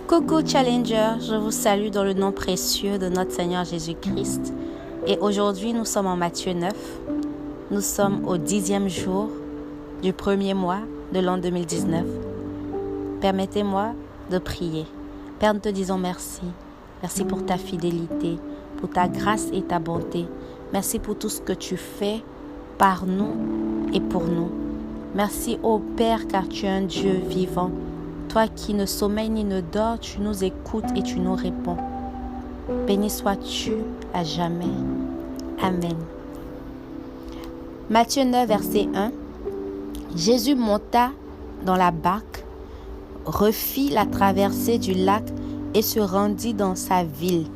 Coucou Challenger, je vous salue dans le nom précieux de notre Seigneur Jésus-Christ. Et aujourd'hui, nous sommes en Matthieu 9. Nous sommes au 10e jour du premier mois de l'an 2019. Permettez-moi de prier. Père, nous te disons merci. Merci pour ta fidélité, pour ta grâce et ta bonté. Merci pour tout ce que tu fais par nous et pour nous. Merci, ô Père, car tu es un Dieu vivant. Toi qui ne sommeilles ni ne dors, tu nous écoutes et tu nous réponds. Béni sois-tu à jamais. Amen. Matthieu 9, verset 1. Jésus monta dans la barque, refit la traversée du lac et se rendit dans sa ville.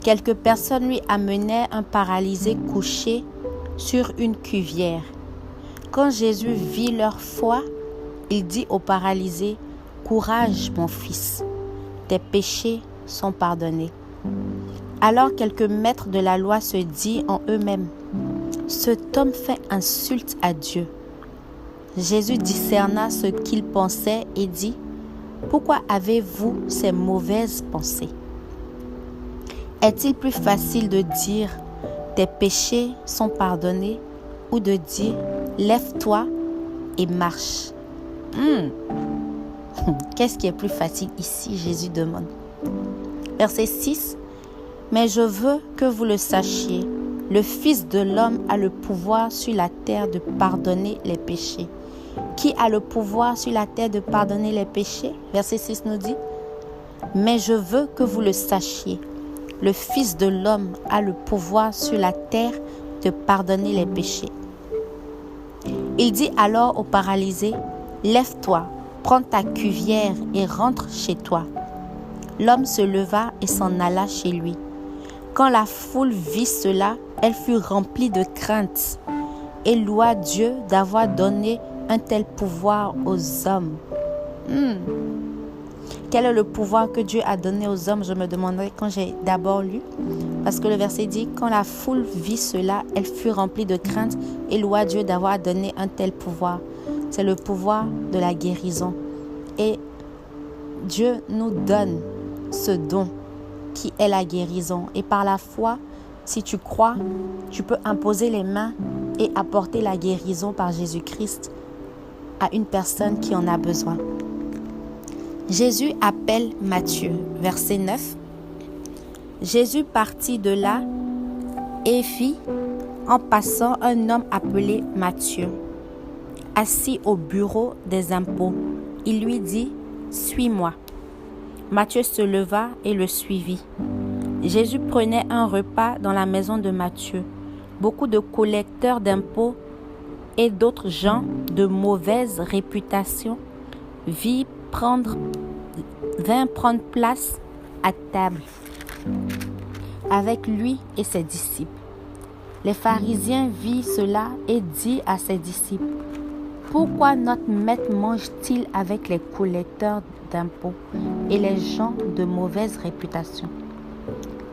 Quelques personnes lui amenaient un paralysé couché sur une cuvière. Quand Jésus vit leur foi, il dit au paralysé, « Courage, mon fils, tes péchés sont pardonnés. » Alors quelques maîtres de la loi se disent en eux-mêmes, « Cet homme fait insulte à Dieu. » Jésus discerna ce qu'ils pensaient et dit, « Pourquoi avez-vous ces mauvaises pensées? Est-il plus facile de dire, « Tes péchés sont pardonnés » ou de dire, « Lève-toi et marche » Qu'est-ce qui est plus facile ici? Jésus demande. Verset 6. Mais je veux que vous le sachiez, le Fils de l'homme a le pouvoir sur la terre de pardonner les péchés. Qui a le pouvoir sur la terre de pardonner les péchés? Verset 6 nous dit. Mais je veux que vous le sachiez, le Fils de l'homme a le pouvoir sur la terre de pardonner les péchés. Il dit alors au paralysé, « Lève-toi, prends ta cuvière et rentre chez toi. » L'homme se leva et s'en alla chez lui. Quand la foule vit cela, elle fut remplie de crainte et loua Dieu d'avoir donné un tel pouvoir aux hommes. Quel est le pouvoir que Dieu a donné aux hommes? Je me demandais quand j'ai d'abord lu. Parce que le verset dit, quand la foule vit cela, elle fut remplie de crainte et loua Dieu d'avoir donné un tel pouvoir. C'est le pouvoir de la guérison. Et Dieu nous donne ce don qui est la guérison. Et par la foi, si tu crois, tu peux imposer les mains et apporter la guérison par Jésus-Christ à une personne qui en a besoin. Jésus appelle Matthieu, verset 9. Jésus partit de là et vit en passant un homme appelé Matthieu, assis au bureau des impôts. Il lui dit, « Suis-moi. » Matthieu se leva et le suivit. Jésus prenait un repas dans la maison de Matthieu. Beaucoup de collecteurs d'impôts et d'autres gens de mauvaise réputation vinrent prendre place à table avec lui et ses disciples. Les pharisiens virent cela et dirent à ses disciples, « Pourquoi notre maître mange-t-il avec les collecteurs d'impôts et les gens de mauvaise réputation ?»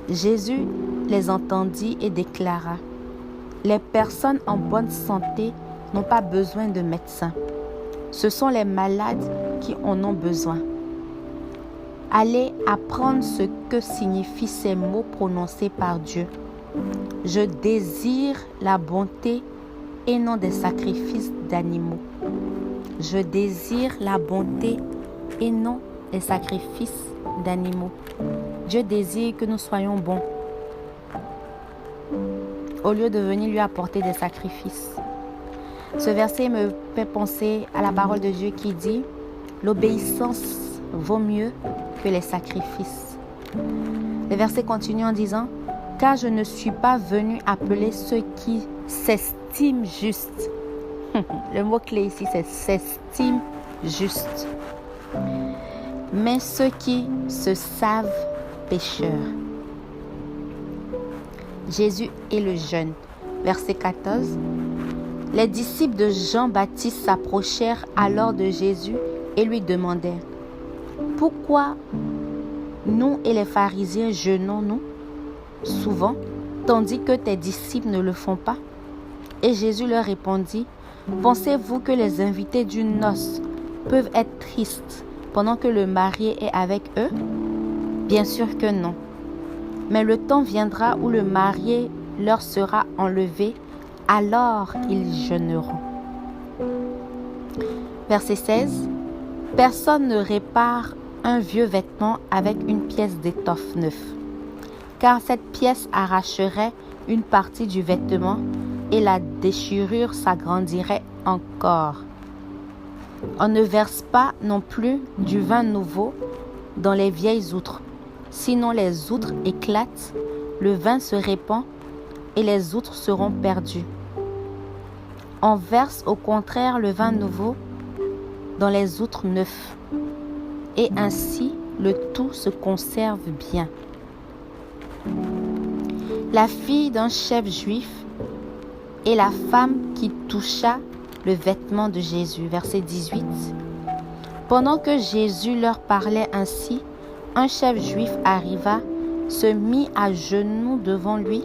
Jésus les entendit et déclara, « Les personnes en bonne santé n'ont pas besoin de médecins. Ce sont les malades qui en ont besoin. Allez apprendre ce que signifient ces mots prononcés par Dieu. Je désire la bonté et non des sacrifices d'animaux. Je désire la bonté et non des sacrifices d'animaux. » Dieu désire que nous soyons bons au lieu de venir lui apporter des sacrifices. Ce verset me fait penser à la parole de Dieu qui dit « L'obéissance vaut mieux que les sacrifices. » Le verset continue en disant « Car je ne suis pas venu appeler ceux qui s'estiment justes. » Le mot-clé ici, c'est « s'estiment justes. » Mais ceux qui se savent pécheurs. Jésus et le jeûne. Verset 14. Les disciples de Jean-Baptiste s'approchèrent alors de Jésus et lui demandèrent, « Pourquoi nous et les pharisiens jeûnons-nous souvent, tandis que tes disciples ne le font pas? » Et Jésus leur répondit, « Pensez-vous que les invités d'une noce peuvent être tristes pendant que le marié est avec eux? Bien sûr que non. Mais le temps viendra où le marié leur sera enlevé, alors ils jeûneront. Verset 16. Personne ne répare un vieux vêtement avec une pièce d'étoffe neuve, car cette pièce arracherait une partie du vêtement et la déchirure s'agrandirait encore. On ne verse pas non plus du vin nouveau dans les vieilles outres, sinon les outres éclatent, le vin se répand et les outres seront perdues. On verse au contraire le vin nouveau dans les outres neuves, et ainsi le tout se conserve bien. La fille d'un chef juif et la femme qui toucha le vêtement de Jésus. Verset 18. Pendant que Jésus leur parlait ainsi, un chef juif arriva, se mit à genoux devant lui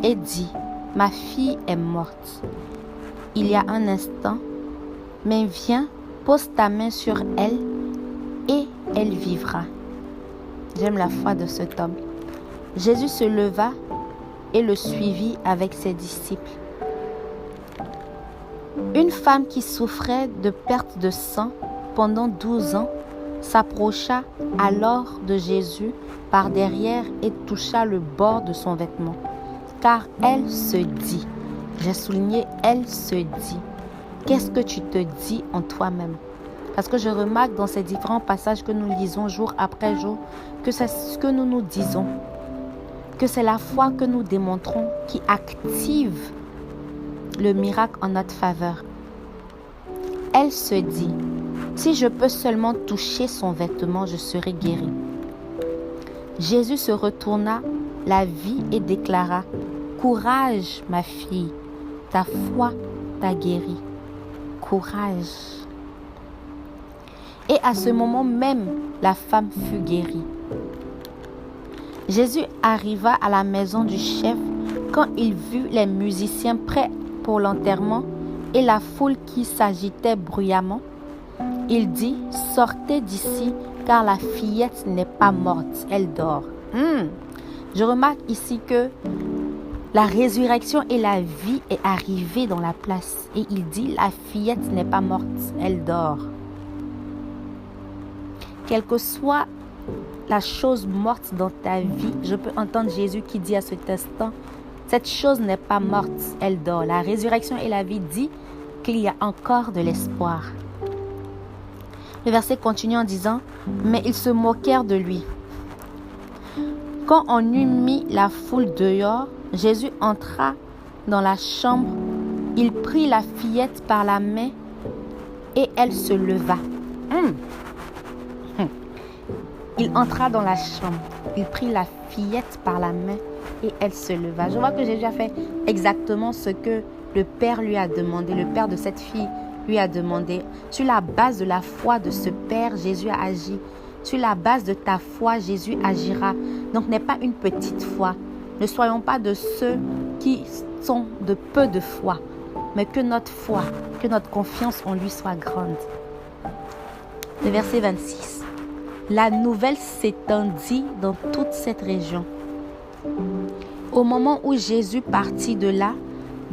et dit, « Ma fille est morte il y a un instant, mais viens, pose ta main sur elle et elle vivra. » J'aime la foi de cet homme. Jésus se leva et le suivit avec ses disciples. Une femme qui souffrait de perte de sang pendant 12 ans s'approcha alors de Jésus par derrière et toucha le bord de son vêtement. Car elle se dit, j'ai souligné, elle se dit, qu'est-ce que tu te dis en toi-même? Parce que je remarque dans ces différents passages que nous lisons jour après jour, que c'est ce que nous nous disons, que c'est la foi que nous démontrons qui active le miracle en notre faveur. Elle se dit, si je peux seulement toucher son vêtement, je serai guérie. Jésus se retourna, la vit et déclara, courage ma fille, ta foi t'a guérie. Courage. Et à ce moment même, la femme fut guérie. Jésus arriva à la maison du chef quand il vit les musiciens prêts pour l'enterrement et la foule qui s'agitait bruyamment. Il dit, sortez d'ici car la fillette n'est pas morte, elle dort. Je remarque ici que la résurrection et la vie est arrivée dans la place. Et il dit, la fillette n'est pas morte, elle dort. Quelle que soit la chose morte dans ta vie, je peux entendre Jésus qui dit à cet instant, cette chose n'est pas morte, elle dort. La résurrection et la vie dit qu'il y a encore de l'espoir. Le verset continue en disant, mais ils se moquèrent de lui. Quand on eut mis la foule dehors, Jésus entra dans la chambre, il prit la fillette par la main et elle se leva. Il entra dans la chambre, il prit la fillette par la main et elle se leva. Je vois que Jésus a fait exactement ce que le Père lui a demandé, le Père de cette fille lui a demandé. Sur la base de la foi de ce Père, Jésus a agi. Sur la base de ta foi, Jésus agira. Donc, n'est pas une petite foi. Ne soyons pas de ceux qui sont de peu de foi, mais que notre foi, que notre confiance en lui soit grande. Le verset 26. La nouvelle s'étendit dans toute cette région. Au moment où Jésus partit de là,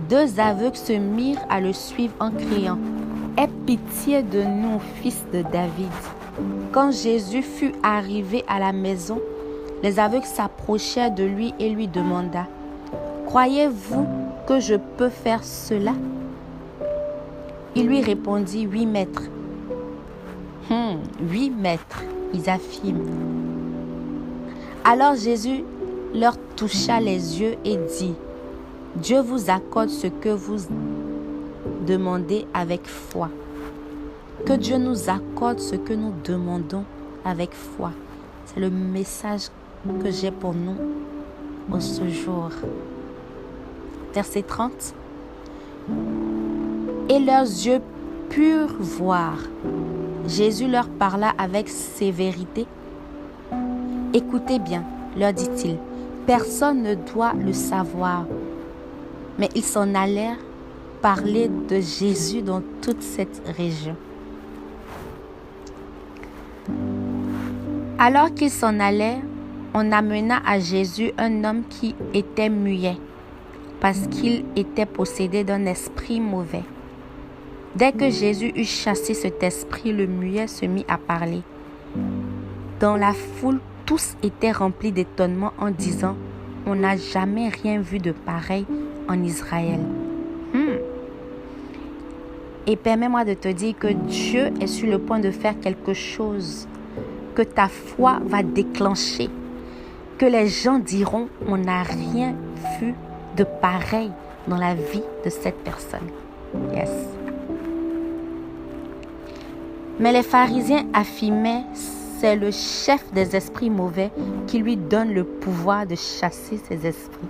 2 aveugles se mirent à le suivre en criant, « Aie pitié de nous, fils de David. » Quand Jésus fut arrivé à la maison, les aveugles s'approchèrent de lui et lui demanda, « Croyez-vous que je peux faire cela ?» Il lui répondit, « Oui, maître. » 8 maîtres, ils affirment. Alors Jésus leur toucha les yeux et dit, « Dieu vous accorde ce que vous demandez avec foi. » Que Dieu nous accorde ce que nous demandons avec foi. C'est le message que j'ai pour nous en ce jour. Verset 30. Et leurs yeux purent voir. Jésus leur parla avec sévérité. Écoutez bien, leur dit-il, personne ne doit le savoir. Mais ils s'en allèrent parler de Jésus dans toute cette région. Alors qu'il s'en allait, on amena à Jésus un homme qui était muet, parce qu'il était possédé d'un esprit mauvais. Dès que Jésus eut chassé cet esprit, le muet se mit à parler. Dans la foule, tous étaient remplis d'étonnement en disant « On n'a jamais rien vu de pareil en Israël. » Et permets-moi de te dire que Dieu est sur le point de faire quelque chose, que ta foi va déclencher, que les gens diront « On n'a rien vu de pareil dans la vie de cette personne. » Yes. Mais les pharisiens affirmaient « C'est le chef des esprits mauvais qui lui donne le pouvoir de chasser ces esprits. »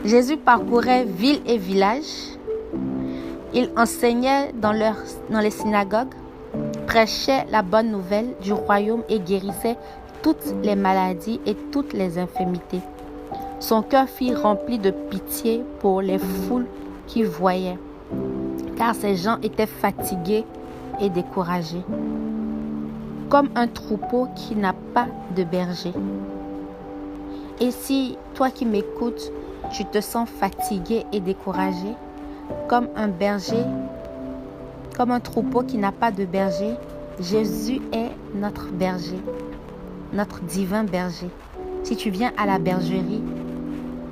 Jésus parcourait ville et village. Il enseignait dans les synagogues, prêchait la bonne nouvelle du royaume et guérissait toutes les maladies et toutes les infirmités. Son cœur fut rempli de pitié pour les foules qui voyaient, car ces gens étaient fatigués et découragés, comme un troupeau qui n'a pas de berger. Et si toi qui m'écoutes, tu te sens fatigué et découragé, comme un berger, comme un troupeau qui n'a pas de berger, Jésus est notre berger, notre divin berger. Si tu viens à la bergerie,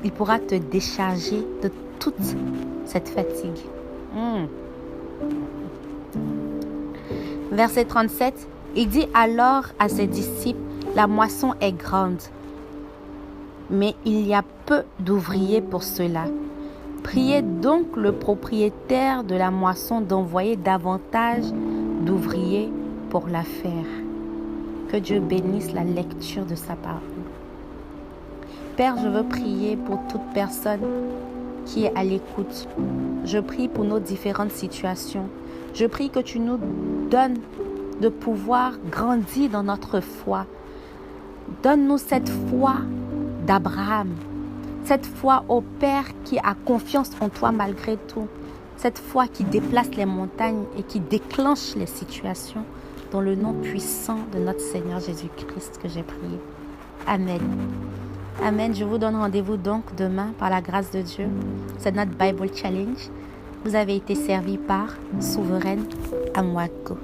il pourra te décharger de toute cette fatigue. Verset 37, il dit alors à ses disciples, la moisson est grande, mais il y a peu d'ouvriers pour cela. Priez donc le propriétaire de la moisson d'envoyer davantage d'ouvriers pour la faire. Que Dieu bénisse la lecture de sa parole. Père, je veux prier pour toute personne qui est à l'écoute. Je prie pour nos différentes situations. Je prie que tu nous donnes de pouvoir grandir dans notre foi. Donne-nous cette foi d'Abraham. Cette foi au Père qui a confiance en toi malgré tout. Cette foi qui déplace les montagnes et qui déclenche les situations dans le nom puissant de notre Seigneur Jésus-Christ que j'ai prié. Amen. Amen. Je vous donne rendez-vous donc demain par la grâce de Dieu. C'est notre Bible Challenge. Vous avez été servi par Souveraine Amwako.